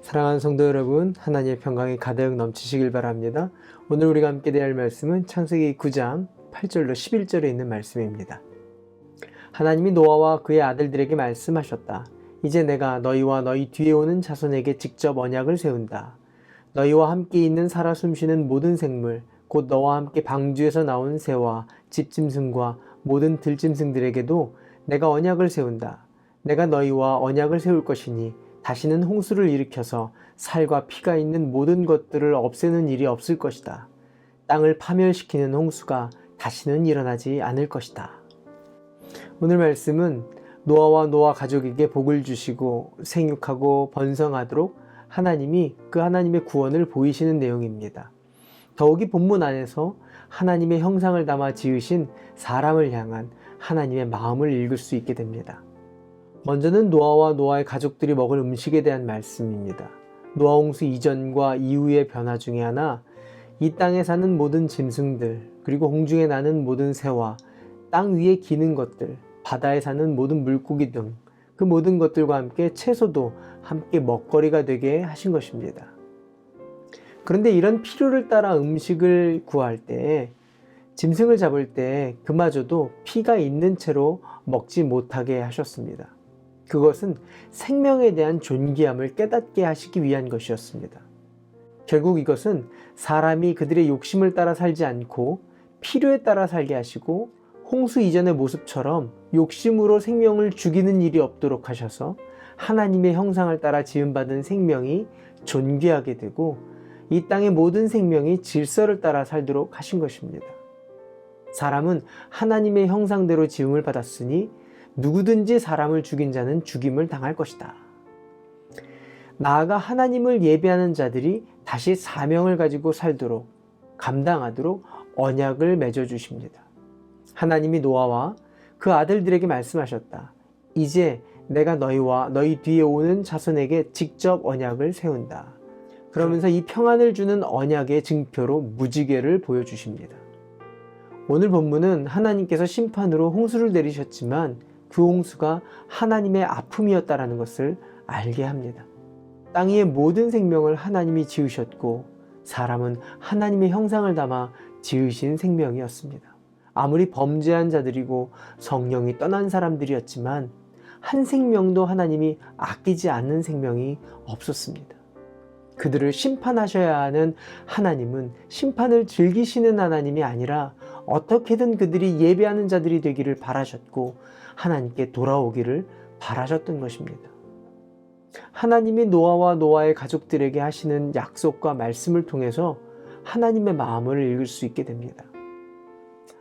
사랑하는 성도 여러분, 하나님의 평강이 가득 넘치시길 바랍니다. 오늘 우리가 함께 대할 말씀은 창세기 9장 8절로 11절에 있는 말씀입니다. 하나님이 노아와 그의 아들들에게 말씀하셨다. 이제 내가 너희와 너희 뒤에 오는 자손에게 직접 언약을 세운다. 너희와 함께 있는 살아 숨쉬는 모든 생물, 곧 너와 함께 방주에서 나온 새와 집짐승과 모든 들짐승들에게도 내가 언약을 세운다. 내가 너희와 언약을 세울 것이니 다시는 홍수를 일으켜서 살과 피가 있는 모든 것들을 없애는 일이 없을 것이다. 땅을 파멸시키는 홍수가 다시는 일어나지 않을 것이다. 오늘 말씀은 노아와 노아 가족에게 복을 주시고 생육하고 번성하도록 하나님이 그 하나님의 구원을 보이시는 내용입니다. 더욱이 본문 안에서 하나님의 형상을 담아 지으신 사람을 향한 하나님의 마음을 읽을 수 있게 됩니다. 먼저는 노아와 노아의 가족들이 먹을 음식에 대한 말씀입니다. 노아 홍수 이전과 이후의 변화 중에 하나, 이 땅에 사는 모든 짐승들, 그리고 홍중에 나는 모든 새와 땅 위에 기는 것들, 바다에 사는 모든 물고기 등 그 모든 것들과 함께 채소도 함께 먹거리가 되게 하신 것입니다. 그런데 이런 필요를 따라 음식을 구할 때, 짐승을 잡을 때 그마저도 피가 있는 채로 먹지 못하게 하셨습니다. 그것은 생명에 대한 존귀함을 깨닫게 하시기 위한 것이었습니다. 결국 이것은 사람이 그들의 욕심을 따라 살지 않고 필요에 따라 살게 하시고 홍수 이전의 모습처럼 욕심으로 생명을 죽이는 일이 없도록 하셔서 하나님의 형상을 따라 지음받은 생명이 존귀하게 되고 이 땅의 모든 생명이 질서를 따라 살도록 하신 것입니다. 사람은 하나님의 형상대로 지음을 받았으니 누구든지 사람을 죽인 자는 죽임을 당할 것이다. 나아가 하나님을 예배하는 자들이 다시 사명을 가지고 살도록, 감당하도록 언약을 맺어 주십니다. 하나님이 노아와 그 아들들에게 말씀하셨다. 이제 내가 너희와 너희 뒤에 오는 자손에게 직접 언약을 세운다. 그러면서 이 평안을 주는 언약의 증표로 무지개를 보여주십니다. 오늘 본문은 하나님께서 심판으로 홍수를 내리셨지만 그 홍수가 하나님의 아픔이었다라는 것을 알게 합니다. 땅 위의 모든 생명을 하나님이 지으셨고 사람은 하나님의 형상을 담아 지으신 생명이었습니다. 아무리 범죄한 자들이고 성령이 떠난 사람들이었지만 한 생명도 하나님이 아끼지 않는 생명이 없었습니다. 그들을 심판하셔야 하는 하나님은 심판을 즐기시는 하나님이 아니라 어떻게든 그들이 예배하는 자들이 되기를 바라셨고 하나님께 돌아오기를 바라셨던 것입니다. 하나님이 노아와 노아의 가족들에게 하시는 약속과 말씀을 통해서 하나님의 마음을 읽을 수 있게 됩니다.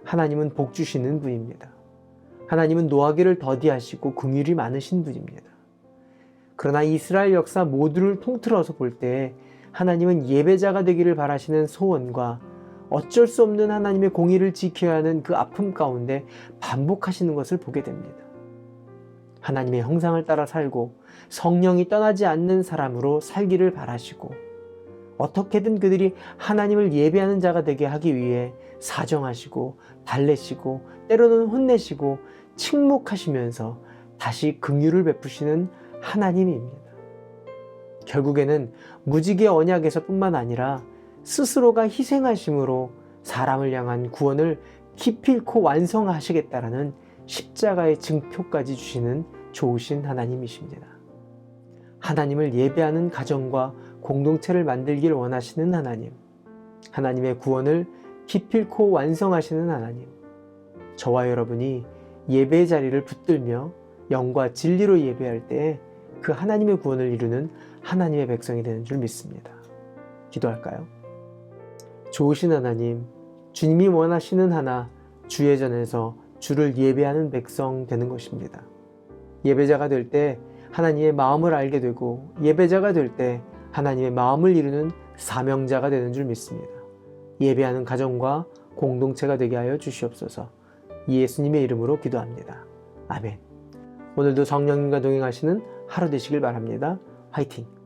하나님은 복 주시는 분입니다. 하나님은 노하기를 더디하시고 긍휼이 많으신 분입니다. 그러나 이스라엘 역사 모두를 통틀어서 볼 때 하나님은 예배자가 되기를 바라시는 소원과 어쩔 수 없는 하나님의 공의를 지켜야 하는 그 아픔 가운데 반복하시는 것을 보게 됩니다. 하나님의 형상을 따라 살고 성령이 떠나지 않는 사람으로 살기를 바라시고 어떻게든 그들이 하나님을 예배하는 자가 되게 하기 위해 사정하시고 달래시고 때로는 혼내시고 침묵하시면서 다시 긍휼을 베푸시는 하나님입니다. 결국에는 무지개 언약에서 뿐만 아니라 스스로가 희생하심으로 사람을 향한 구원을 기필코 완성하시겠다라는 십자가의 증표까지 주시는 좋으신 하나님이십니다. 하나님을 예배하는 가정과 공동체를 만들길 원하시는 하나님, 하나님의 구원을 기필코 완성하시는 하나님, 저와 여러분이 예배의 자리를 붙들며 영과 진리로 예배할 때 그 하나님의 구원을 이루는 하나님의 백성이 되는 줄 믿습니다. 기도할까요? 좋으신 하나님, 주님이 원하시는 하나, 주의 전에서 주를 예배하는 백성 되는 것입니다. 예배자가 될 때 하나님의 마음을 알게 되고 예배자가 될 때 하나님의 마음을 이루는 사명자가 되는 줄 믿습니다. 예배하는 가정과 공동체가 되게 하여 주시옵소서. 예수님의 이름으로 기도합니다. 아멘. 오늘도 성령님과 동행하시는 하루 되시길 바랍니다. 화이팅!